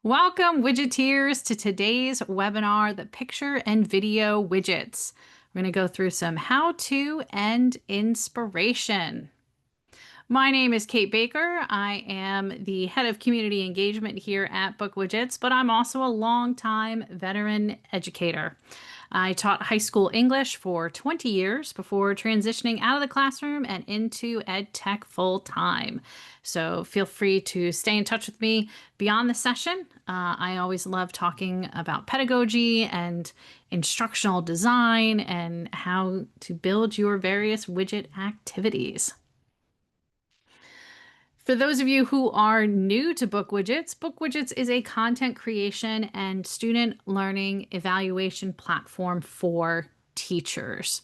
Welcome, Widgeteers, to today's webinar, the Picture and Video Widgets. We're going to go through some how-to and inspiration. My name is Kate Baker. I am the head of community engagement here at BookWidgets, but I'm also a longtime veteran educator. I taught high school English for 20 years before transitioning out of the classroom and into ed tech full time. So feel free to stay in touch with me beyond the session. I always love talking about pedagogy and instructional design and how to build your various widget activities. For those of you who are new to BookWidgets is a content creation and student learning evaluation platform for teachers.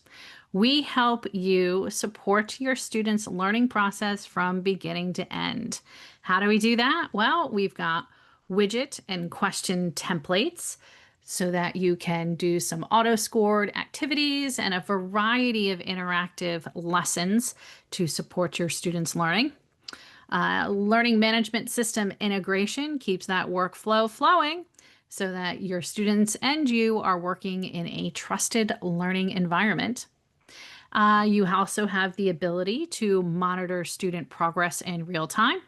We help you support your students' learning process from beginning to end. How do we do that? Well, we've got widget and question templates so that you can do some auto-scored activities and a variety of interactive lessons to support your students' learning. Learning management system integration keeps that workflow flowing so that your students and you are working in a trusted learning environment. You also have the ability to monitor student progress in real time.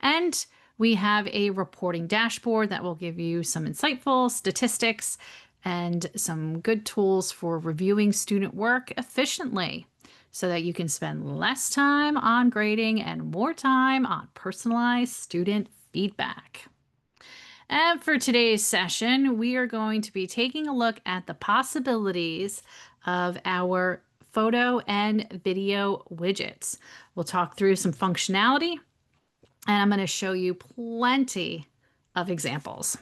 And we have a reporting dashboard that will give you some insightful statistics and some good tools for reviewing student work efficiently, so that you can spend less time on grading and more time on personalized student feedback. And for today's session, we are going to be taking a look at the possibilities of our photo and video widgets. We'll talk through some functionality, and I'm going to show you plenty of examples.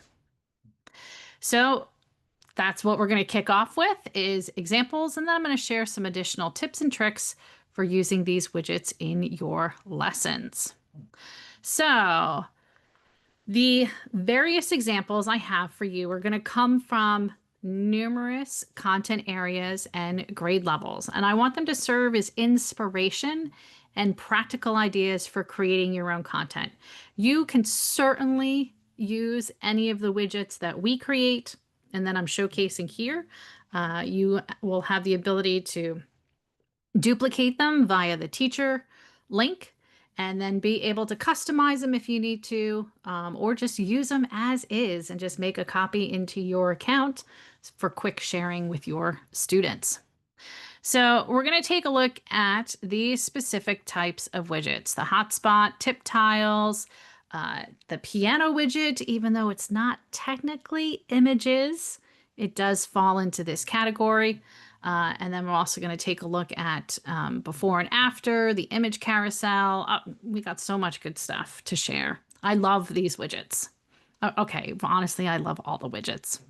So that's what we're going to kick off with, is examples, and then I'm going to share some additional tips and tricks for using these widgets in your lessons. So the various examples I have for you are going to come from numerous content areas and grade levels, and I want them to serve as inspiration and practical ideas for creating your own content. You can certainly use any of the widgets that we create and then I'm showcasing here. You will have the ability to duplicate them via the teacher link and then be able to customize them if you need to, or just use them as is and just make a copy into your account for quick sharing with your students. So we're going to take a look at these specific types of widgets: the hotspot, tip tiles, the piano widget. Even though it's not technically images, it does fall into this category. And then we're also going to take a look at before and after, the image carousel. We got so much good stuff to share. I love these widgets. Okay, honestly, I love all the widgets.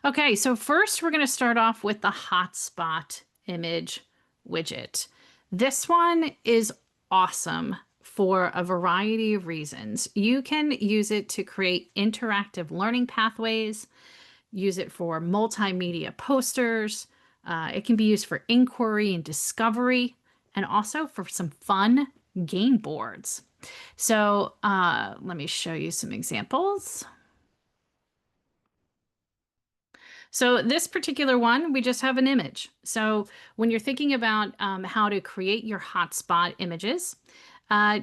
Okay, so first we're going to start off with the hotspot image widget. This one is awesome for a variety of reasons. You can use it to create interactive learning pathways, use it for multimedia posters. It can be used for inquiry and discovery, and also for some fun game boards. So let me show you some examples. So this particular one, we just have an image. So when you're thinking about how to create your hotspot images,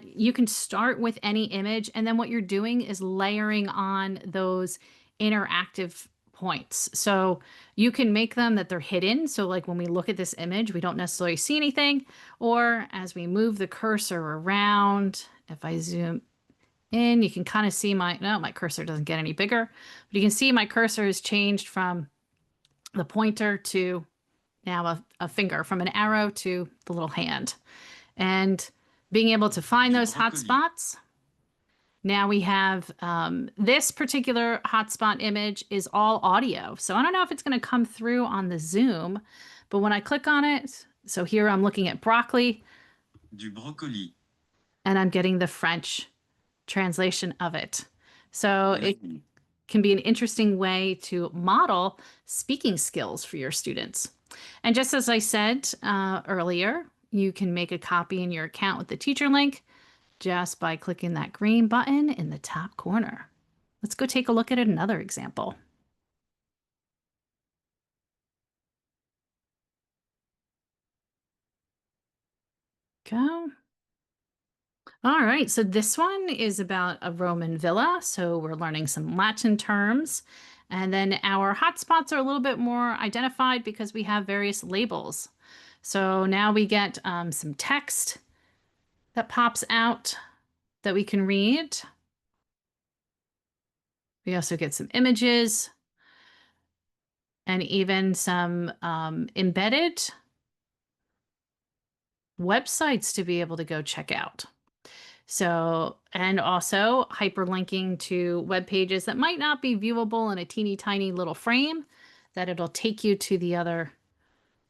you can start with any image, and then what you're doing is layering on those interactive points. So you can make them that they're hidden. So like when we look at this image, we don't necessarily see anything. Or as we move the cursor around, if I zoom in, you can kind of see my cursor doesn't get any bigger, but you can see my cursor has changed from the pointer to now a finger, from an arrow to the little hand. And being able to find those hotspots. Now we have this particular hotspot image is all audio. So I don't know if it's going to come through on the Zoom, but when I click on it, so here I'm looking at broccoli. Du brocoli. And I'm getting the French translation of it. So it can be an interesting way to model speaking skills for your students. And just as I said earlier, you can make a copy in your account with the teacher link just by clicking that green button in the top corner. Let's go take a look at another example. Go. All right, so this one is about a Roman villa. So we're learning some Latin terms. And then our hotspots are a little bit more identified because we have various labels. So now we get some text that pops out that we can read. We also get some images and even some embedded websites to be able to go check out. So, and also hyperlinking to web pages that might not be viewable in a teeny tiny little frame, that it'll take you to the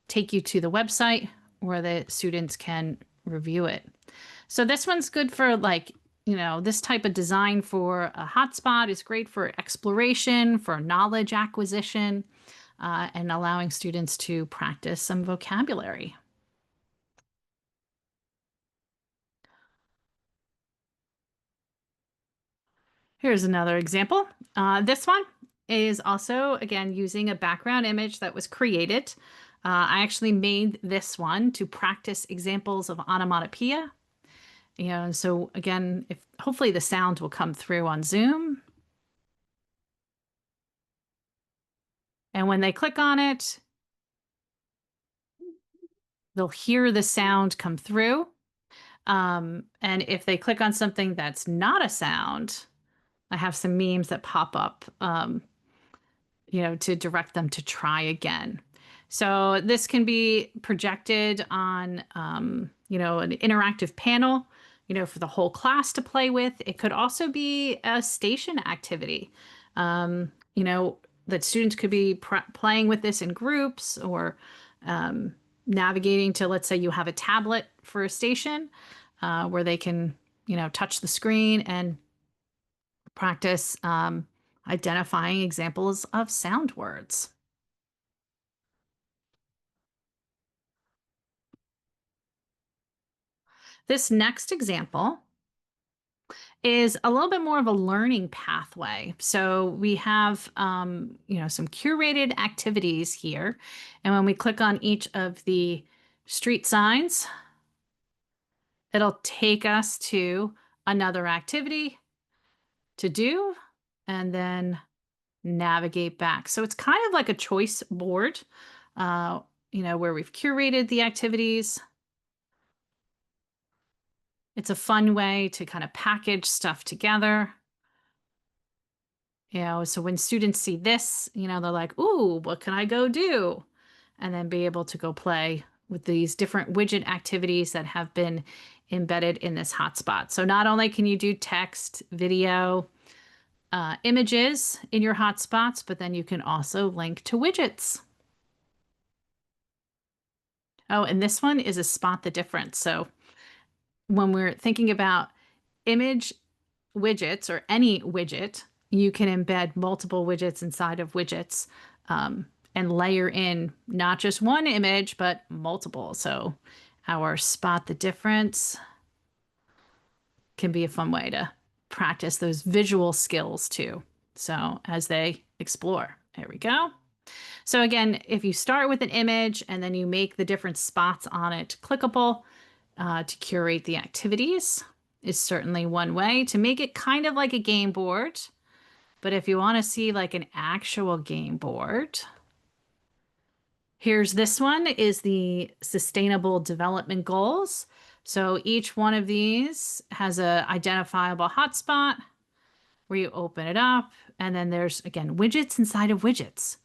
website where the students can review it. So this one's good for like, this type of design for a hotspot is great for exploration, for knowledge acquisition, and allowing students to practice some vocabulary. Here's another example. This one is also, again, using a background image that was created. I actually made this one to practice examples of onomatopoeia. So again, if hopefully the sound will come through on Zoom. And when they click on it, they'll hear the sound come through. And if they click on something that's not a sound, I have some memes that pop up, to direct them to try again. So this can be projected on, an interactive panel, for the whole class to play with. It could also be a station activity, that students could be playing with this in groups or navigating to, let's say you have a tablet for a station where they can, touch the screen and practice identifying examples of sound words. This next example is a little bit more of a learning pathway. So we have, some curated activities here. And when we click on each of the street signs, it'll take us to another activity to do and then navigate back. So it's kind of like a choice board, where we've curated the activities. It's a fun way to kind of package stuff together. So when students see this, they're like, ooh, what can I go do? And then be able to go play with these different widget activities that have been embedded in this hotspot. So not only can you do text, video, images in your hotspots, but then you can also link to widgets. Oh, and this one is a spot the difference. So when we're thinking about image widgets or any widget, you can embed multiple widgets inside of widgets and layer in not just one image, but multiple. So our spot the difference can be a fun way to practice those visual skills too. So as they explore, there we go. So again, if you start with an image and then you make the different spots on it clickable to curate the activities is certainly one way to make it kind of like a game board. But if you want to see like an actual game board, here's this one is the Sustainable Development Goals. So each one of these has a identifiable hotspot where you open it up. And then there's, again, widgets inside of widgets.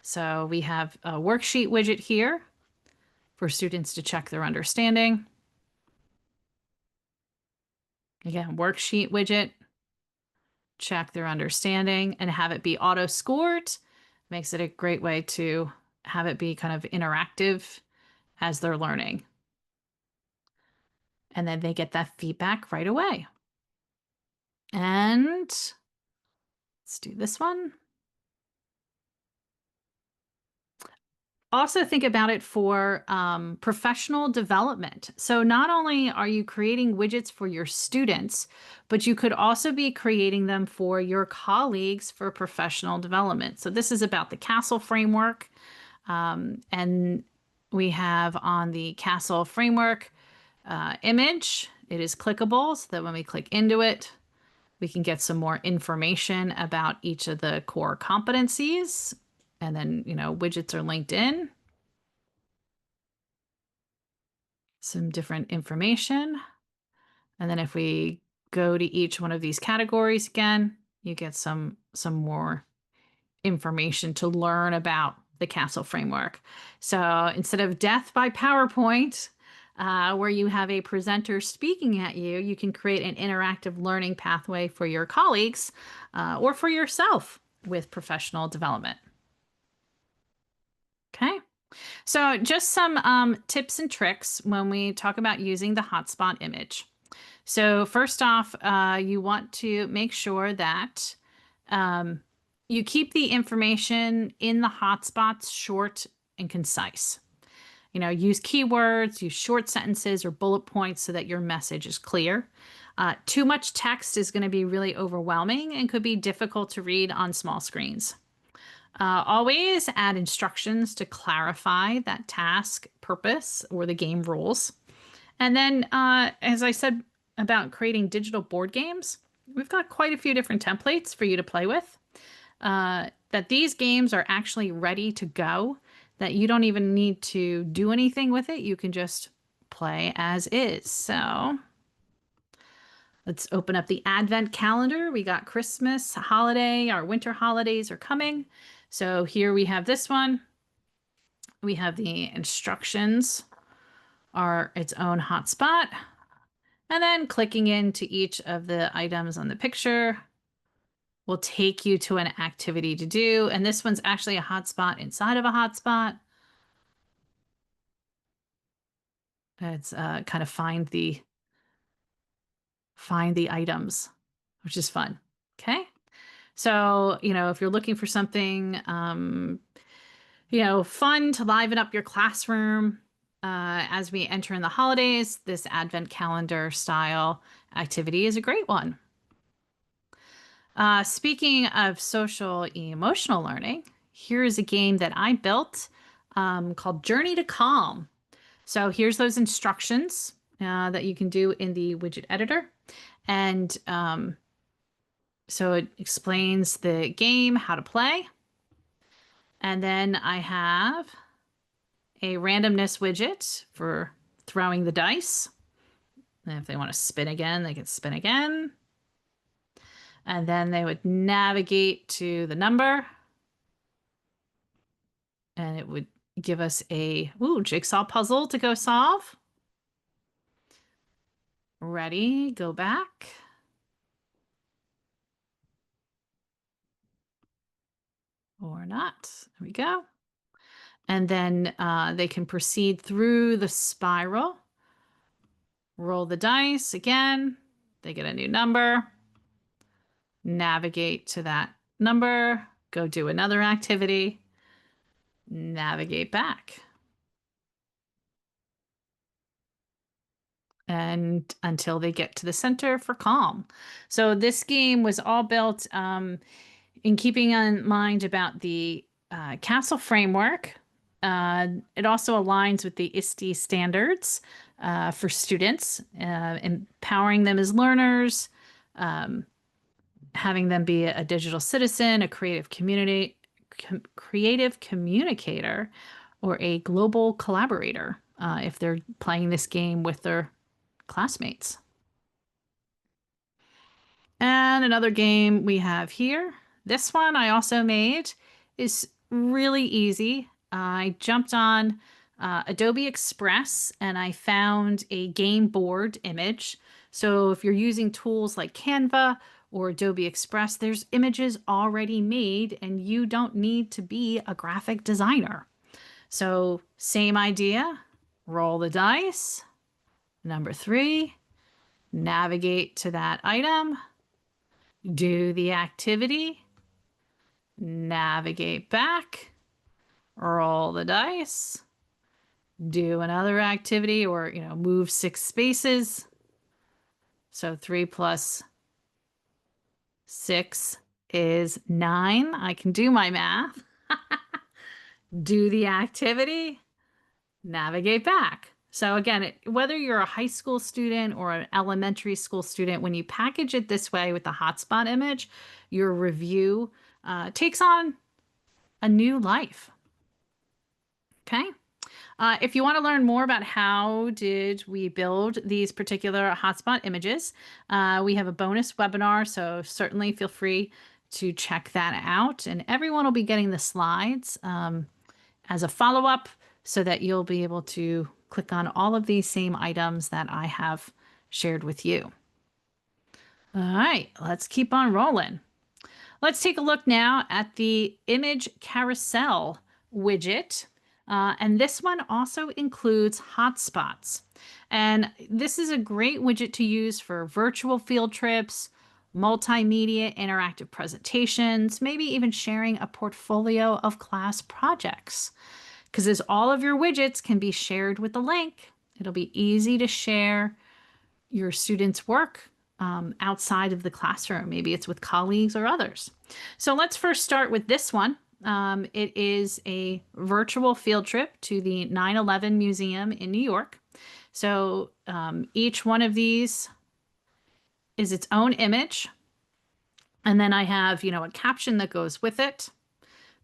So we have a worksheet widget here for students to check their understanding. Again, worksheet widget, check their understanding and have it be auto scored. Makes it a great way to have it be kind of interactive as they're learning. And then they get that feedback right away. And let's do this one. Also think about it for professional development. So not only are you creating widgets for your students, but you could also be creating them for your colleagues for professional development. So this is about the Castle framework. And we have on the Castle framework image, it is clickable so that when we click into it, we can get some more information about each of the core competencies. And then, widgets are linked in. Some different information. And then if we go to each one of these categories again, you get some more information to learn about the Castle framework. So instead of death by PowerPoint, where you have a presenter speaking at you, you can create an interactive learning pathway for your colleagues or for yourself with professional development. Okay. So just some tips and tricks when we talk about using the hotspot image. So first off, you want to make sure that you keep the information in the hotspots short and concise. Use keywords, use short sentences or bullet points so that your message is clear. Too much text is going to be really overwhelming and could be difficult to read on small screens. Always add instructions to clarify that task, purpose, or the game rules. And then, as I said about creating digital board games, we've got quite a few different templates for you to play with. That these games are actually ready to go, that you don't even need to do anything with it. You can just play as is. So let's open up the Advent calendar. We got Christmas, holiday, our winter holidays are coming. So here we have this one. We have the instructions are its own hotspot. And then clicking into each of the items on the picture will take you to an activity to do. And this one's actually a hotspot inside of a hotspot. It's kind of find the items, which is fun. Okay. So, if you're looking for something, fun to liven up your classroom as we enter in the holidays, this Advent calendar style activity is a great one. Speaking of social emotional learning, here's a game that I built called Journey to Calm. So here's those instructions that you can do in the widget editor. And so it explains the game, how to play. And then I have a randomness widget for throwing the dice. And if they want to spin again, they can spin again. And then they would navigate to the number. And it would give us a jigsaw puzzle to go solve. Ready, go back. Or not. There we go. And then they can proceed through the spiral. Roll the dice again. They get a new number. Navigate to that number. Go do another activity. Navigate back. And until they get to the center for calm. So this game was all built in keeping in mind about the Castle framework. It also aligns with the ISTE standards for students, empowering them as learners, having them be a digital citizen, a creative communicator, or a global collaborator if they're playing this game with their classmates. And another game we have here. This one I also made is really easy. I jumped on Adobe Express and I found a game board image. So if you're using tools like Canva or Adobe Express, there's images already made and you don't need to be a graphic designer. So same idea, roll the dice. Number 3, navigate to that item, do the activity, navigate back, roll the dice, do another activity, or, move 6 spaces. So 3 plus 6 is 9. I can do my math. Do the activity, navigate back. So again, whether you're a high school student or an elementary school student, when you package it this way with the hotspot image, your review takes on a new life. Okay. If you want to learn more about how did we build these particular hotspot images, we have a bonus webinar, so certainly feel free to check that out. And everyone will be getting the slides as a follow-up so that you'll be able to click on all of these same items that I have shared with you. All right, let's keep on rolling. Let's take a look now at the image carousel widget. And this one also includes hotspots. And this is a great widget to use for virtual field trips, multimedia interactive presentations, maybe even sharing a portfolio of class projects. Because as all of your widgets can be shared with the link, it'll be easy to share your students' work outside of the classroom. Maybe it's with colleagues or others. So let's first start with this one. It is a virtual field trip to the 9/11 Museum in New York. So each one of these is its own image. And then I have, a caption that goes with it.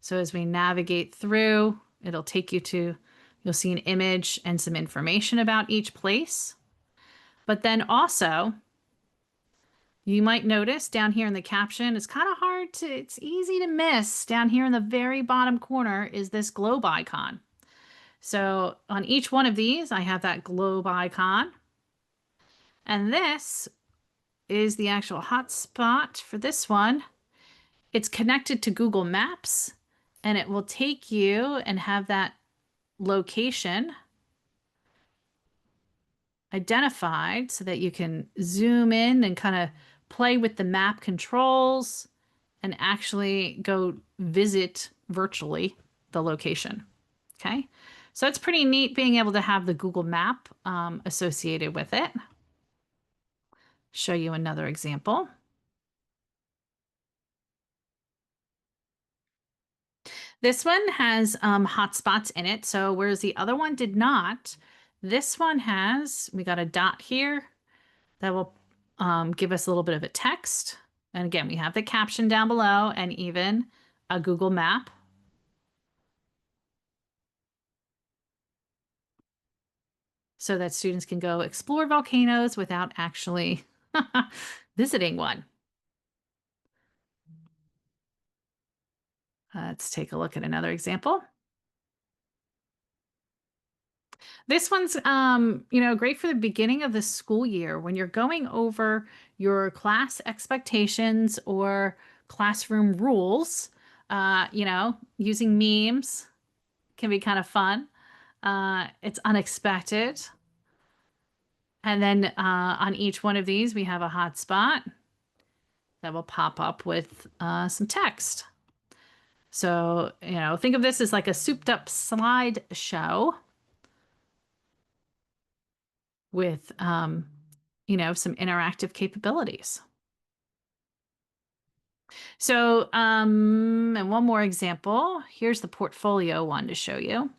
So as we navigate through, it'll take you to, you'll see an image and some information about each place. But then also, you might notice down here in the caption, it's kind of hard to, it's easy to miss. Down here in the very bottom corner is this globe icon. So on each one of these, I have that globe icon. And this is the actual hotspot for this one. It's connected to Google Maps, and it will take you and have that location identified so that you can zoom in and kind of play with the map controls and actually go visit virtually the location. Okay, so it's pretty neat being able to have the Google Map associated with it. Show you another example. This one has hotspots in it. So whereas the other one did not, this one has, we got a dot here that will give us a little bit of a text. And again, we have the caption down below and even a Google map. So that students can go explore volcanoes without actually visiting one. Let's take a look at another example. This one's, great for the beginning of the school year when you're going over your class expectations or classroom rules. Using memes can be kind of fun. It's unexpected. And then on each one of these, we have a hotspot that will pop up with some text. So, think of this as like a souped up slideshow with, some interactive capabilities. So, and one more example. Here's the portfolio one to show you.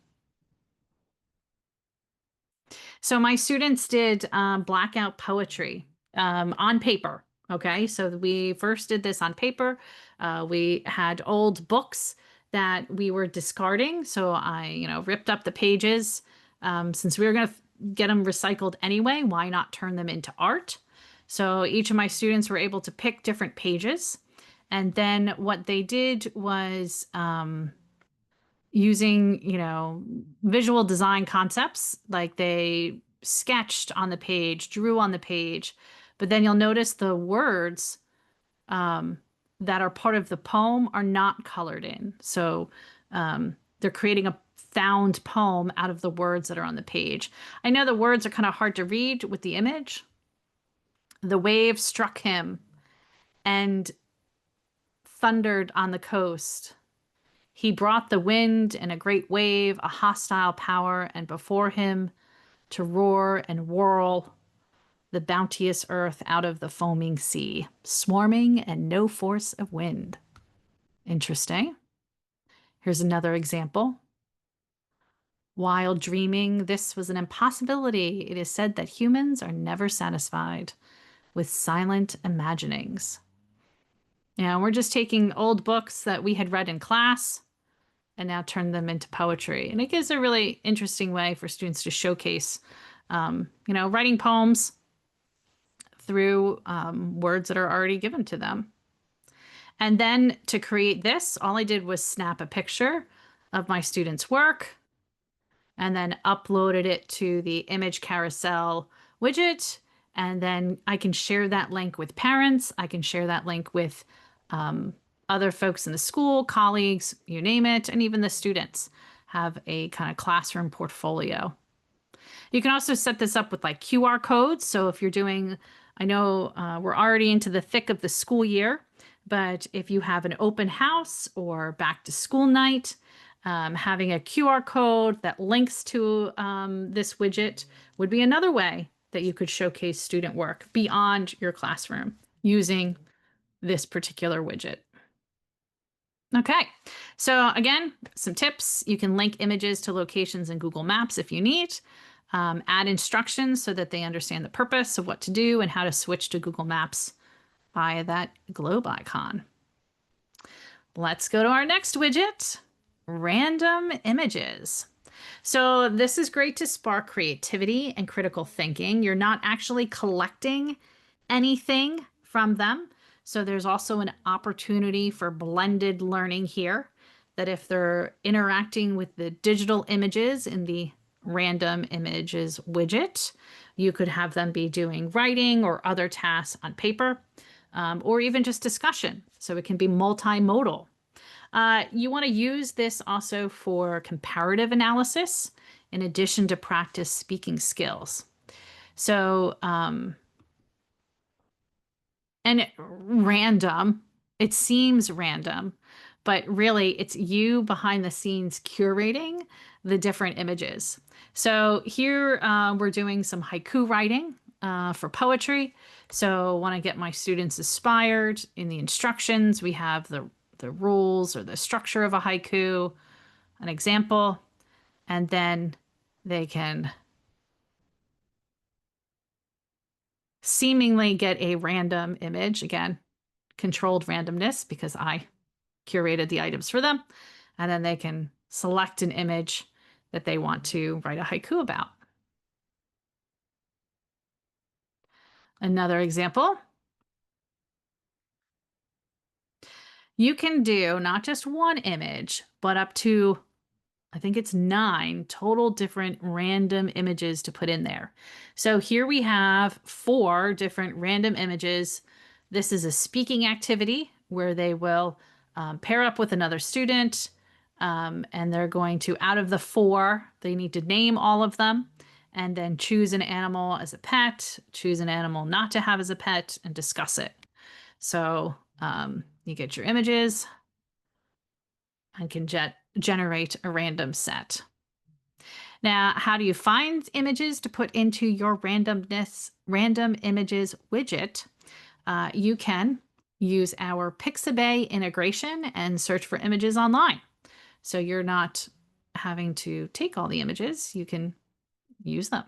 So my students did blackout poetry on paper. Okay, so we first did this on paper. We had old books that we were discarding. So I, ripped up the pages. Since we were going to get them recycled anyway, why not turn them into art? So each of my students were able to pick different pages. And then what they did was using, visual design concepts, like they sketched on the page, drew on the page, but then you'll notice the words that are part of the poem are not colored in. So they're creating a found poem out of the words that are on the page. I know the words are kind of hard to read with the image. The wave struck him and thundered on the coast. He brought the wind and a great wave, a hostile power, and before him to roar and whirl the bounteous earth out of the foaming sea, swarming and no force of wind. Interesting. Here's another example. While dreaming, this was an impossibility. It is said that humans are never satisfied with silent imaginings. Now, we're just taking old books that we had read in class and now turn them into poetry. And it gives a really interesting way for students to showcase, writing poems through words that are already given to them. And then to create this, all I did was snap a picture of my student's work and then uploaded it to the image carousel widget. And then I can share that link with parents. I can share that link with other folks in the school, colleagues, you name it, and even the students have a kind of classroom portfolio. You can also set this up with like QR codes. So if you're doing, I know we're already into the thick of the school year, but if you have an open house or back to school night, having a QR code that links to this widget would be another way that you could showcase student work beyond your classroom using this particular widget. Okay, so again, some tips. You can link images to locations in Google Maps if you need. Add instructions so that they understand the purpose of what to do and how to switch to Google Maps via that globe icon. Let's go to our next widget, random images. So this is great to spark creativity and critical thinking. You're not actually collecting anything from them. So there's also an opportunity for blended learning here, that if they're interacting with the digital images in the random images widget, you could have them be doing writing or other tasks on paper, or even just discussion. So it can be multimodal. You want to use this also for comparative analysis in addition to practice speaking skills. So, and random, it seems random, but really it's you behind the scenes curating the different images. So here we're doing some haiku writing for poetry. So I want to get my students inspired. In the instructions, we have the rules or the structure of a haiku, an example, and then they can seemingly get a random image. Again, controlled randomness because I curated the items for them. And then they can select an image that they want to write a haiku about. Another example. You can do not just one image, but up to, I think it's 9 total different random images to put in there. So here we have 4 different random images. This is a speaking activity where they will pair up with another student, and they're going to, out of the 4, they need to name all of them and then choose an animal as a pet, choose an animal not to have as a pet, and discuss it. So you get your images and can generate a random set. Now, how do you find images to put into your random images widget? You can use our Pixabay integration and search for images online. So you're not having to take all the images, you can use them.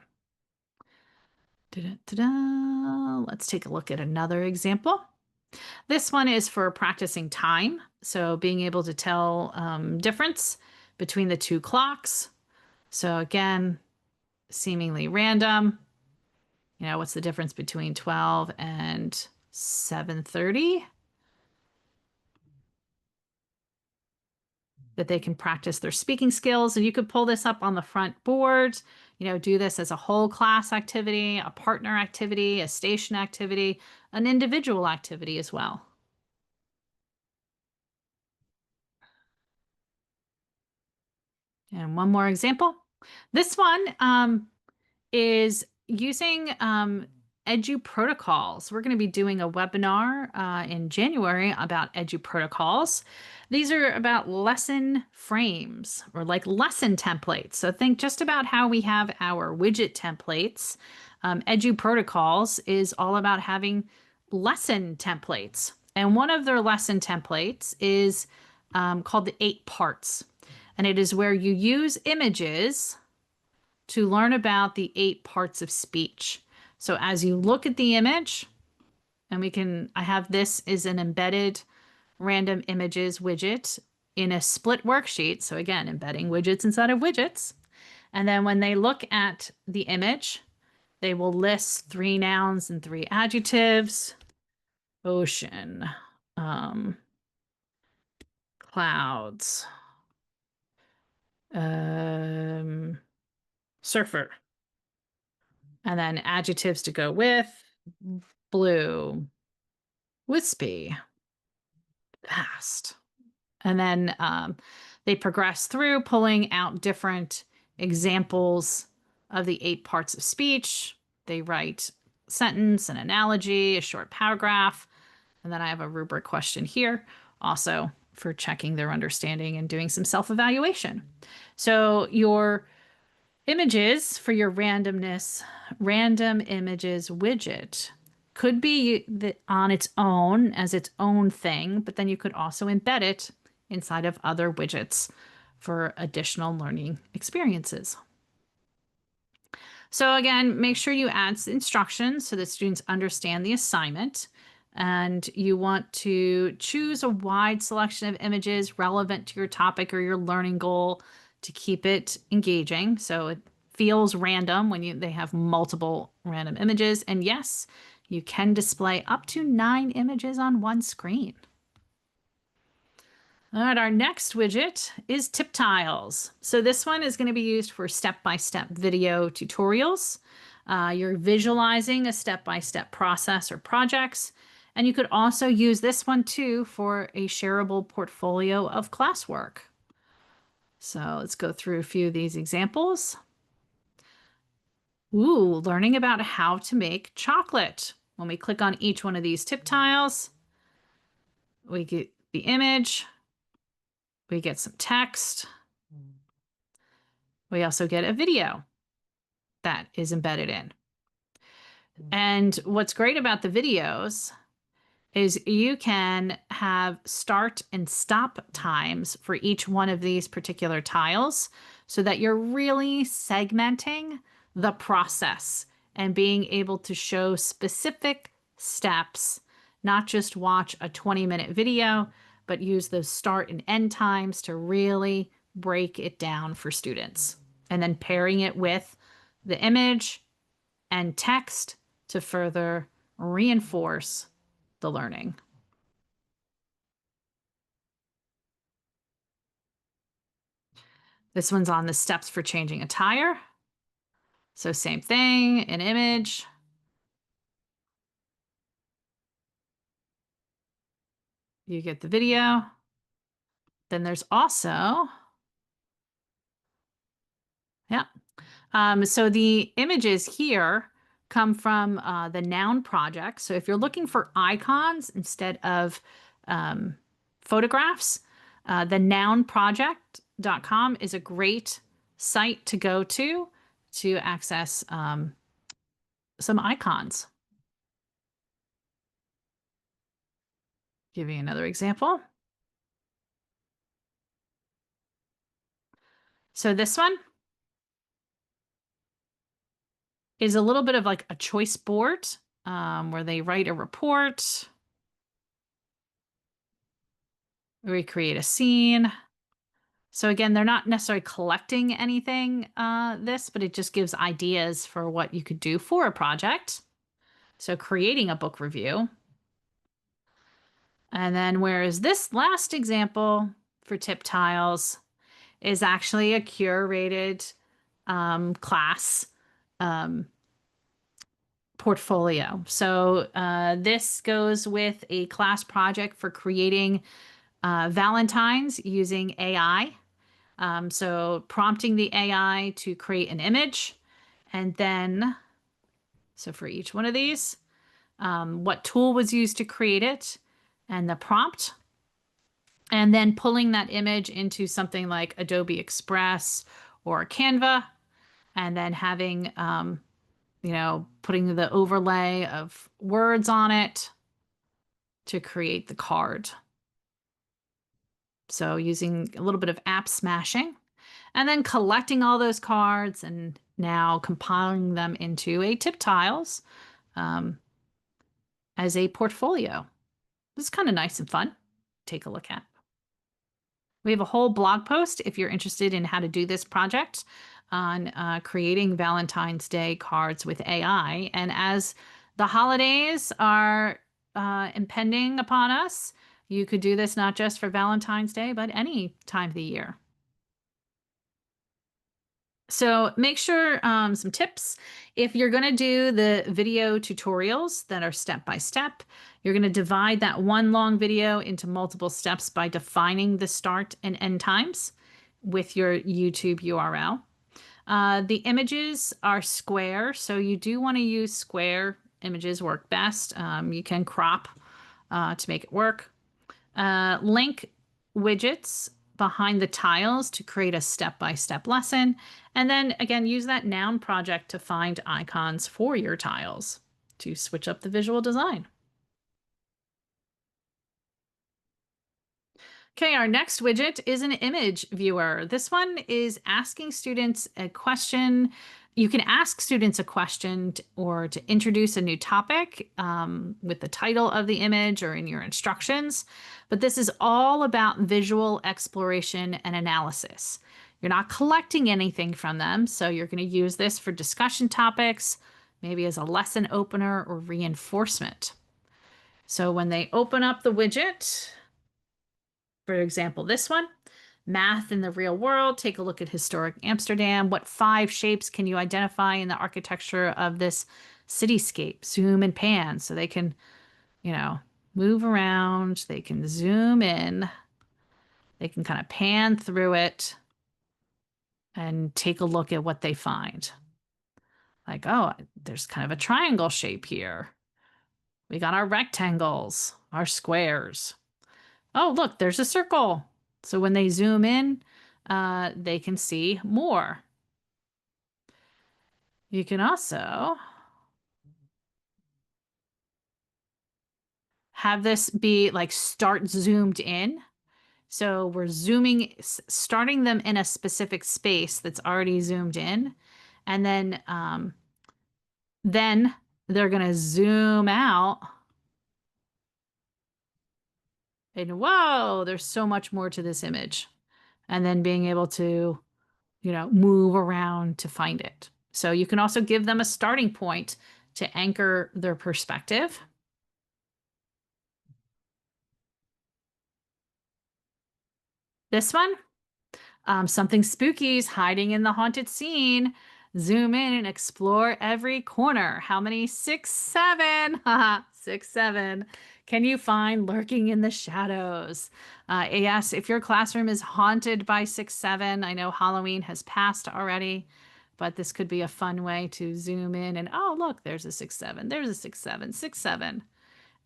Let's take a look at another example. This one is for practicing time. So being able to tell difference between the 2 clocks. So again, seemingly random. What's the difference between 12 and 7:30? That they can practice their speaking skills. And you could pull this up on the front board, do this as a whole class activity, a partner activity, a station activity, an individual activity as well. And one more example. This one is using Edu protocols. We're going to be doing a webinar in January about Edu protocols. These are about lesson frames or like lesson templates. So think just about how we have our widget templates. Edu protocols is all about having lesson templates. And one of their lesson templates is called the 8 parts. And it is where you use images to learn about the 8 parts of speech. So as you look at the image, and I have this is an embedded random images widget in a split worksheet. So again, embedding widgets inside of widgets. And then when they look at the image, they will list 3 nouns and 3 adjectives. Ocean, clouds, surfer, and then adjectives to go with blue, wispy, fast. And then they progress through pulling out different examples of the 8 parts of speech. They write a sentence, an analogy, a short paragraph. And then I have a rubric question here also for checking their understanding and doing some self-evaluation. So your images for your randomness, random images widget could be on its own as its own thing, but then you could also embed it inside of other widgets for additional learning experiences. So again, make sure you add instructions so that students understand the assignment. And you want to choose a wide selection of images relevant to your topic or your learning goal to keep it engaging. So it feels random when they have multiple random images. And yes, you can display up to 9 images on one screen. All right, our next widget is tip tiles. So this one is going to be used for step-by-step video tutorials. You're visualizing a step-by-step process or projects. And you could also use this one too for a shareable portfolio of classwork. So let's go through a few of these examples. Ooh, learning about how to make chocolate. When we click on each one of these tip tiles, we get the image. We get some text. We also get a video that is embedded in. And what's great about the videos is you can have start and stop times for each one of these particular tiles so that you're really segmenting the process and being able to show specific steps, not just watch a 20-minute video, but use those start and end times to really break it down for students. And then pairing it with the image and text to further reinforce the learning. This one's on the steps for changing a tire. So same thing, an image. You get the video. Then there's also, yeah. So the images here come from the Noun project. So if you're looking for icons instead of photographs, the nounproject.com is a great site to go to access some icons. Give you another example. So this one is a little bit of like a choice board where they write a report, recreate a scene. So again, they're not necessarily collecting anything, but it just gives ideas for what you could do for a project. So creating a book review. And then whereas this last example for tip tiles is actually a curated class portfolio. So this goes with a class project for creating Valentines using AI. So prompting the AI to create an image and then So for each one of these, what tool was used to create it and the prompt, and then pulling that image into something like Adobe Express or Canva, and then having, putting the overlay of words on it to create the card. So using a little bit of app smashing and then collecting all those cards and now compiling them into a tip tiles um, as a portfolio. This is kind of nice and fun. Take a look at. We have a whole blog post if you're interested in how to do this project on creating Valentine's Day cards with AI. And as the holidays are impending upon us, you could do this not just for Valentine's Day, but any time of the year. So make sure some tips. If you're going to do the video tutorials that are step by step, you're going to divide that one long video into multiple steps by defining the start and end times with your YouTube URL. The images are square, so you do want to use square images work best. You can crop to make it work. Link widgets behind the tiles to create a step-by-step lesson. And then again, use that noun project to find icons for your tiles to switch up the visual design. Okay, our next widget is an image viewer. This one is asking students a question. You can ask students a question or to introduce a new topic with the title of the image or in your instructions. But this is all about visual exploration and analysis. You're not collecting anything from them, so you're going to use this for discussion topics, maybe as a lesson opener or reinforcement. So when they open up the widget, for example, this one, math in the real world, take a look at historic Amsterdam. What 5 shapes can you identify in the architecture of this cityscape? Zoom and pan so they can, move around. They can zoom in. They can kind of pan through it and take a look at what they find. Like, oh, there's kind of a triangle shape here. We got our rectangles, our squares. Oh, look, there's a circle. So when they zoom in, they can see more. You can also have this be like start zoomed in. So we're starting them in a specific space that's already zoomed in. And then they're going to zoom out. And whoa, there's so much more to this image. And then being able to, move around to find it. So you can also give them a starting point to anchor their perspective. This one, something spooky is hiding in the haunted scene. Zoom in and explore every corner. How many? 6, 7. Haha, 6, 7. Can you find lurking in the shadows? Yes, if your classroom is haunted by 6, 7, I know Halloween has passed already, but this could be a fun way to zoom in and, oh, look, there's a 6, 7. There's a 6, 7, 6, 7.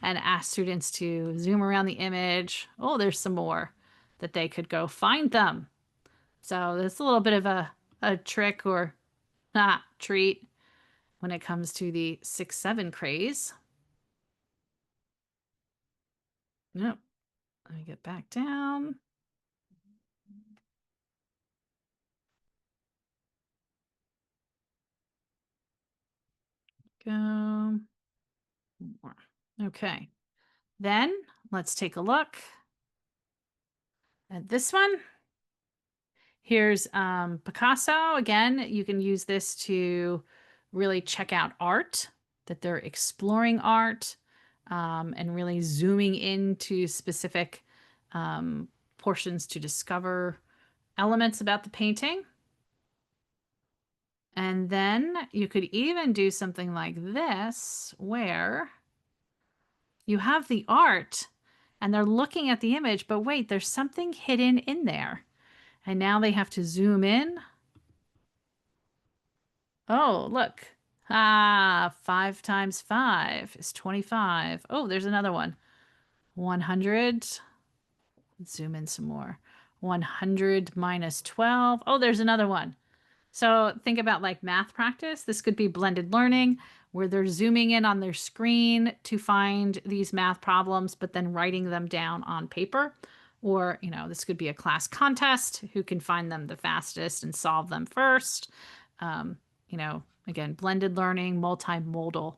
And ask students to zoom around the image. Oh, there's some more that they could go find them. So there's a little bit of a trick or treat when it comes to the 6, 7 craze. Nope. Let me get back down. Go more. Okay. Then let's take a look at this one. Here's Picasso. Again, you can use this to really check out art, that they're exploring art and really zooming into specific portions to discover elements about the painting. And then you could even do something like this, where you have the art and they're looking at the image, but wait, there's something hidden in there. And now they have to zoom in. Oh, look, Ah, 5 times 5 is 25. Oh, there's another one. 100. Zoom in some more. 100 minus 12. Oh, there's another one. So think about like math practice. This could be blended learning where they're zooming in on their screen to find these math problems, but then writing them down on paper. Or, this could be a class contest, who can find them the fastest and solve them first. Again, blended learning, multimodal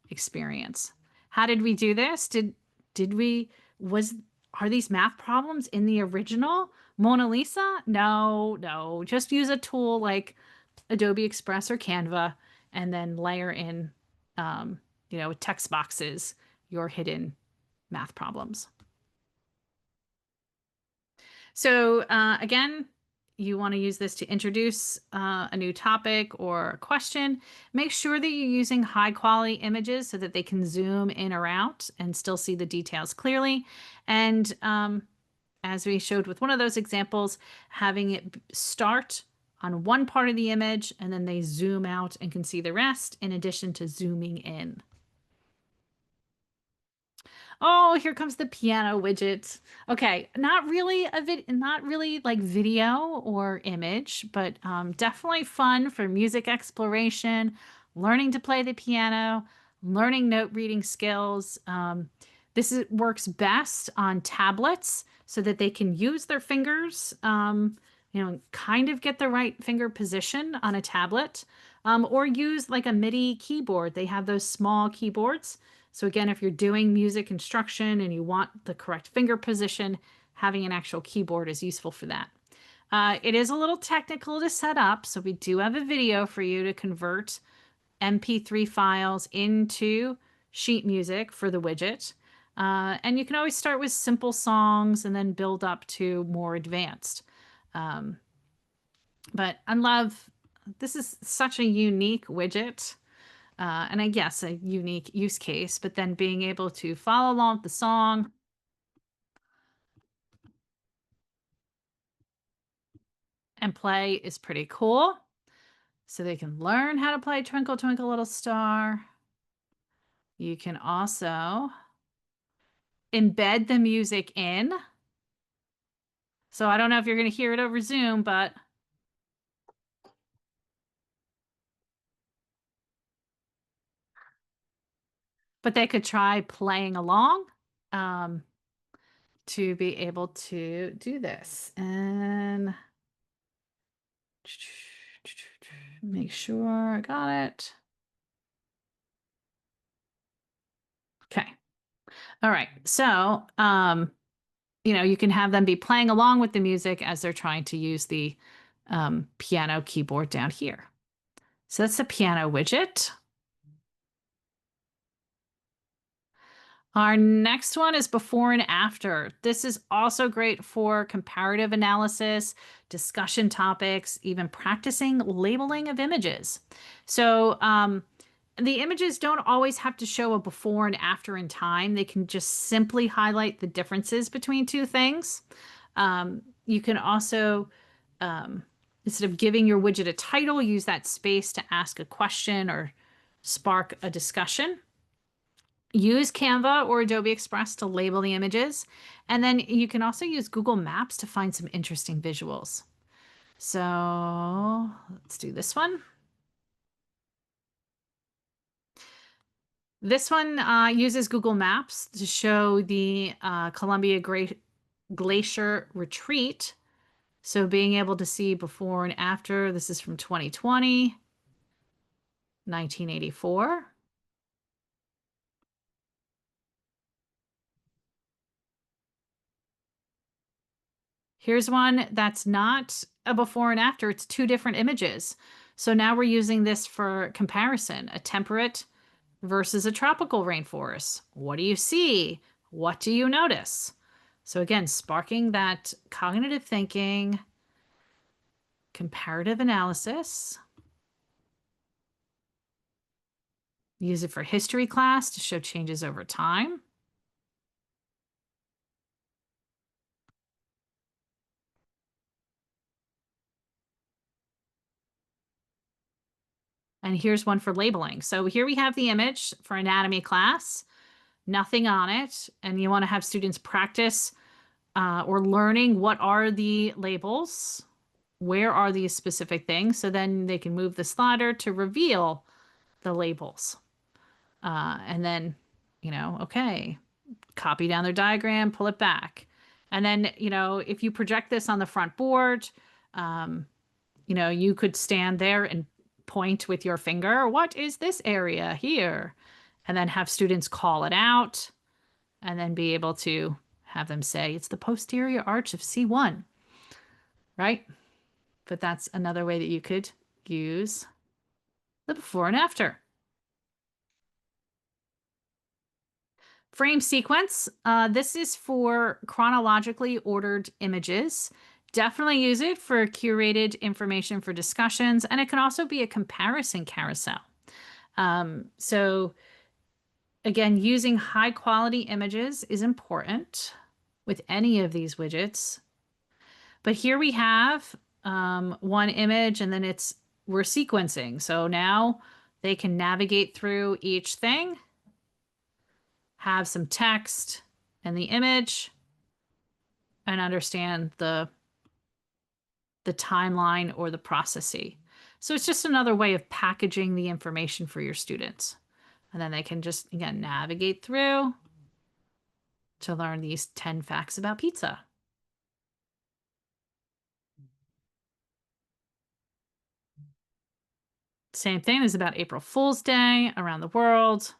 experience. How did we do this? Did we was are these math problems in the original Mona Lisa? No, no. Just use a tool like Adobe Express or Canva and then layer in with text boxes, your hidden math problems. So again, you want to use this to introduce a new topic or a question. Make sure that you're using high quality images so that they can zoom in or out and still see the details clearly. And as we showed with one of those examples, having it start on one part of the image and then they zoom out and can see the rest in addition to zooming in. Oh, here comes the piano widget. Okay, not really like video or image, but definitely fun for music exploration, learning to play the piano, learning note reading skills. Works best on tablets so that they can use their fingers, kind of get the right finger position on a tablet, or use like a MIDI keyboard. They have those small keyboards. So again, if you're doing music instruction and you want the correct finger position, having an actual keyboard is useful for that. It is a little technical to set up, so we do have a video for you to convert MP3 files into sheet music for the widget. And you can always start with simple songs and then build up to more advanced. But I love, this is such a unique widget. And I guess a unique use case, but then being able to follow along with the song and play is pretty cool. So they can learn how to play Twinkle Twinkle Little Star. You can also embed the music in. So I don't know if you're going to hear it over Zoom, but they could try playing along um, to be able to do this. And make sure I got it. Okay. All right. So, you can have them be playing along with the music as they're trying to use the piano keyboard down here. So that's the piano widget. Our next one is before and after. This is also great for comparative analysis, discussion topics, even practicing labeling of images. So the images don't always have to show a before and after in time. They can just simply highlight the differences between two things. You can also, instead of giving your widget a title, use that space to ask a question or spark a discussion. Use Canva or Adobe Express to label the images. And then you can also use Google Maps to find some interesting visuals. So let's do this one. This one uses Google Maps to show the Columbia Glacier retreat. So being able to see before and after, this is from 2020, 1984. Here's one that's not a before and after, it's two different images. So now we're using this for comparison, a temperate versus a tropical rainforest. What do you see? What do you notice? So again, sparking that cognitive thinking, comparative analysis. Use it for history class to show changes over time. And here's one for labeling. So here we have the image for anatomy class, nothing on it. And you want to have students practice or learning what are the labels, where are these specific things. So then they can move the slider to reveal the labels. And then, okay, copy down their diagram, pull it back. And then, if you project this on the front board, you could stand there and point with your finger, what is this area here? And then have students call it out and then be able to have them say, it's the posterior arch of C1, right? But that's another way that you could use the before and after. Frame sequence. This is for chronologically ordered images. Definitely use it for curated information for discussions, and it can also be a comparison carousel. So again, using high quality images is important with any of these widgets. But here we have one image and then we're sequencing. So now they can navigate through each thing, have some text and the image, and understand the timeline or the processing. So it's just another way of packaging the information for your students. And then they can just, again, navigate through to learn these 10 facts about pizza. Same thing is about April Fool's Day around the world.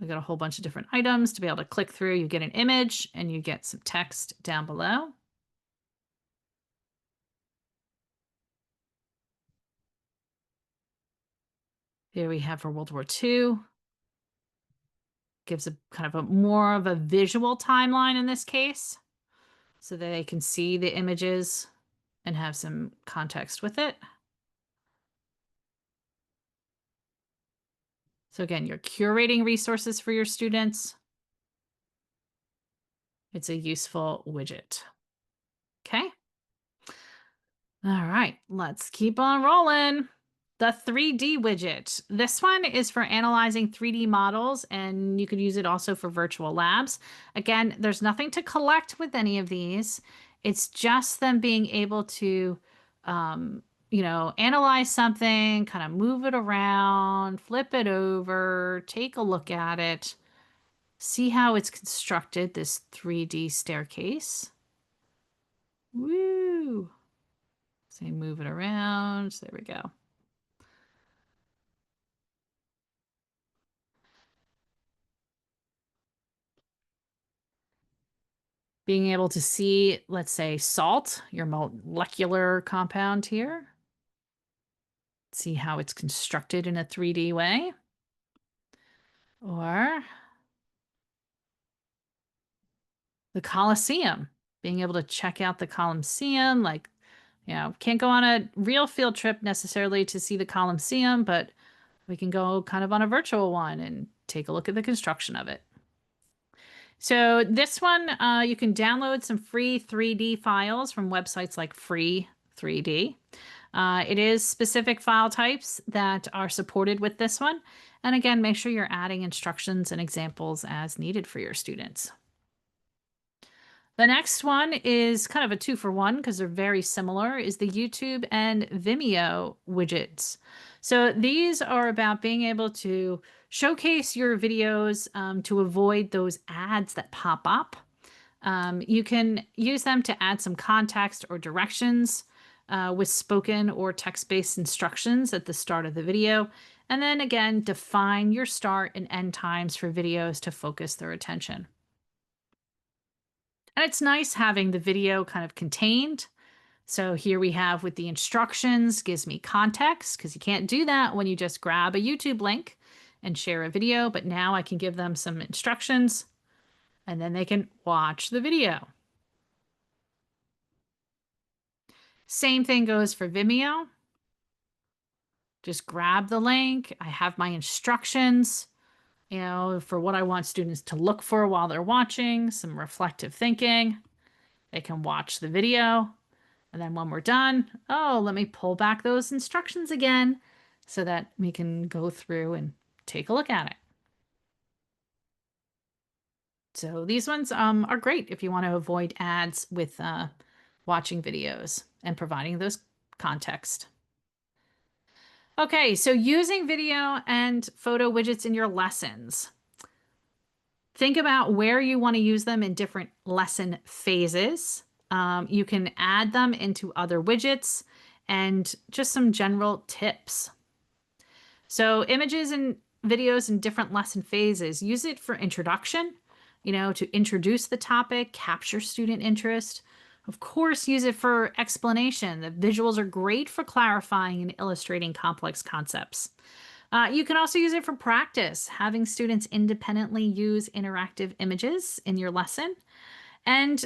We got a whole bunch of different items to be able to click through. You get an image and you get some text down below. Here we have for World War II. Gives a kind of a more of a visual timeline in this case, so that they can see the images and have some context with it. So again, you're curating resources for your students. It's a useful widget. Okay. All right, let's keep on rolling. The 3D widget. This one is for analyzing 3D models, and you could use it also for virtual labs. Again, there's nothing to collect with any of these. It's just them being able to, analyze something, kind of move it around, flip it over, take a look at it, see how it's constructed, this 3D staircase. Woo! So move it around. So there we go. Being able to see, let's say, salt, your molecular compound here. See how it's constructed in a 3D way. Or the Colosseum, being able to check out the Colosseum, like, can't go on a real field trip necessarily to see the Colosseum, but we can go kind of on a virtual one and take a look at the construction of it. So this one, you can download some free 3D files from websites like Free 3D. It is specific file types that are supported with this one. And again, make sure you're adding instructions and examples as needed for your students. The next one is kind of a 2-for-1 because they're very similar, is the YouTube and Vimeo widgets. So these are about being able to showcase your videos to avoid those ads that pop up. You can use them to add some context or directions with spoken or text-based instructions at the start of the video. And then again, define your start and end times for videos to focus their attention. And it's nice having the video kind of contained. So here we have with the instructions, gives me context because you can't do that when you just grab a YouTube link and share a video. But now I can give them some instructions and then they can watch the video. Same thing goes for Vimeo. Just grab the link. I have my instructions, for what I want students to look for while they're watching, some reflective thinking. They can watch the video. And then when we're done, let me pull back those instructions again so that we can go through and take a look at it. So these ones are great if you want to avoid ads with watching videos and providing those context. Okay, so using video and photo widgets in your lessons. Think about where you want to use them in different lesson phases. You can add them into other widgets and just some general tips. So images and videos in different lesson phases, use it for introduction, to introduce the topic, capture student interest. Of course, use it for explanation. The visuals are great for clarifying and illustrating complex concepts. You can also use it for practice, having students independently use interactive images in your lesson, and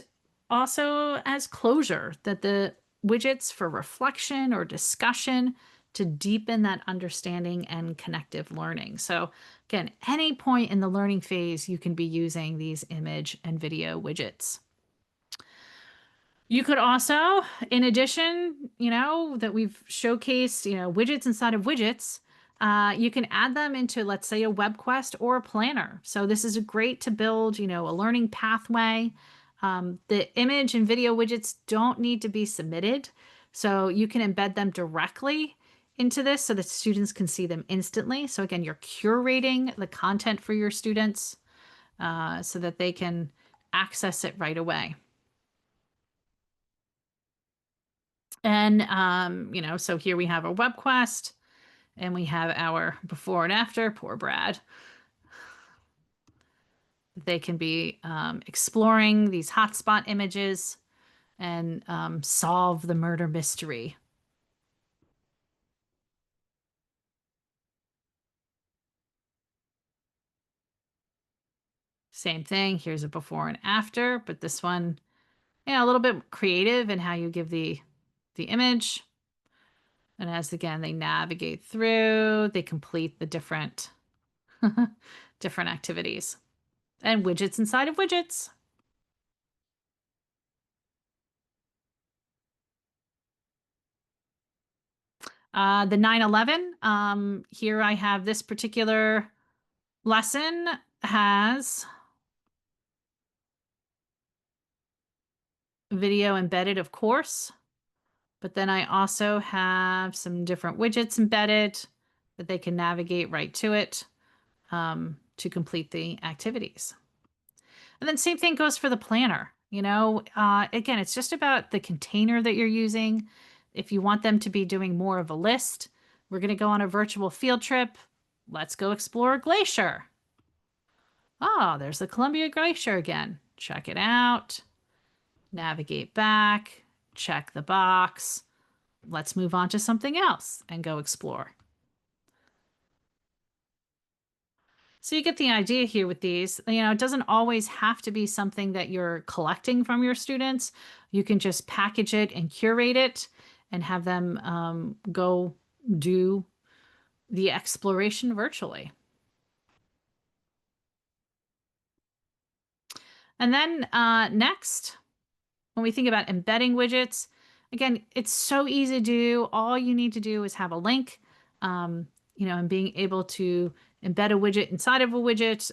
also as closure, that the widgets for reflection or discussion to deepen that understanding and connective learning. So, again, any point in the learning phase, you can be using these image and video widgets. You could also, in addition, that we've showcased, widgets inside of widgets, you can add them into, let's say, a web quest or a planner. So this is great to build, a learning pathway. The image and video widgets don't need to be submitted. So you can embed them directly into this so that students can see them instantly. So again, you're curating the content for your students so that they can access it right away. And, so here we have a web quest and we have our before and after. Poor Brad. They can be exploring these hotspot images and solve the murder mystery. Same thing. Here's a before and after, but this one, a little bit creative in how you give the image. And as again, they navigate through, they complete the different different activities and widgets inside of widgets. The 9/11, here I have this particular lesson has video embedded, of course, but then I also have some different widgets embedded that they can navigate right to it to complete the activities. And then same thing goes for the planner. Again, it's just about the container that you're using. If you want them to be doing more of a list, we're going to go on a virtual field trip. Let's go explore a glacier. Oh, there's the Columbia Glacier again. Check it out. Navigate back. Check the box. Let's move on to something else and go explore. So you get the idea here with these. It doesn't always have to be something that you're collecting from your students. You can just package it and curate it and have them go do the exploration virtually. And then next, when we think about embedding widgets, again, it's so easy to do. All you need to do is have a link, and being able to embed a widget inside of a widget.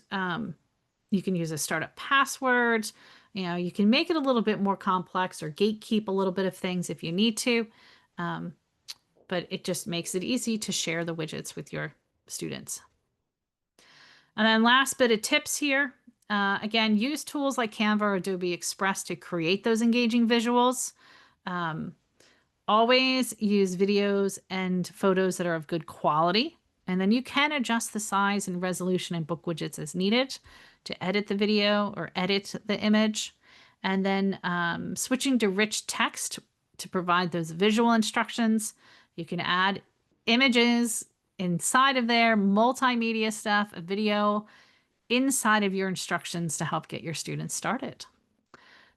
You can use a startup password. You can make it a little bit more complex or gatekeep a little bit of things if you need to. But it just makes it easy to share the widgets with your students. And then last bit of tips here. Again, use tools like Canva or Adobe Express to create those engaging visuals. Always use videos and photos that are of good quality. And then you can adjust the size and resolution in BookWidgets as needed to edit the video or edit the image. And then switching to rich text to provide those visual instructions. You can add images inside of there, multimedia stuff, a video inside of your instructions to help get your students started.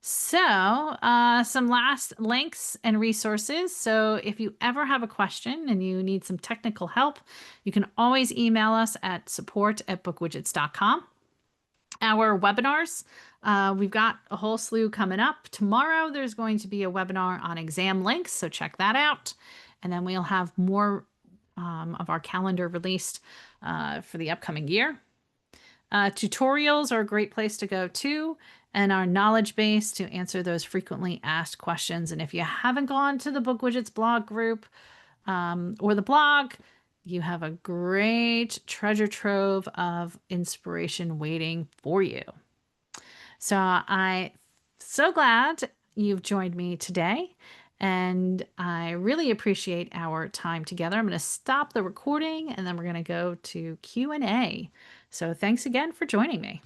So some last links and resources. So if you ever have a question and you need some technical help, you can always email us at support@bookwidgets.com. Our webinars, we've got a whole slew coming up. Tomorrow, there's going to be a webinar on exam links, so check that out. And then we'll have more of our calendar released for the upcoming year. Tutorials are a great place to go too, and our knowledge base to answer those frequently asked questions. And if you haven't gone to the Book Widgets blog group or the blog, you have a great treasure trove of inspiration waiting for you. So I'm so glad you've joined me today, and I really appreciate our time together. I'm going to stop the recording and then we're going to go to Q&A. So thanks again for joining me.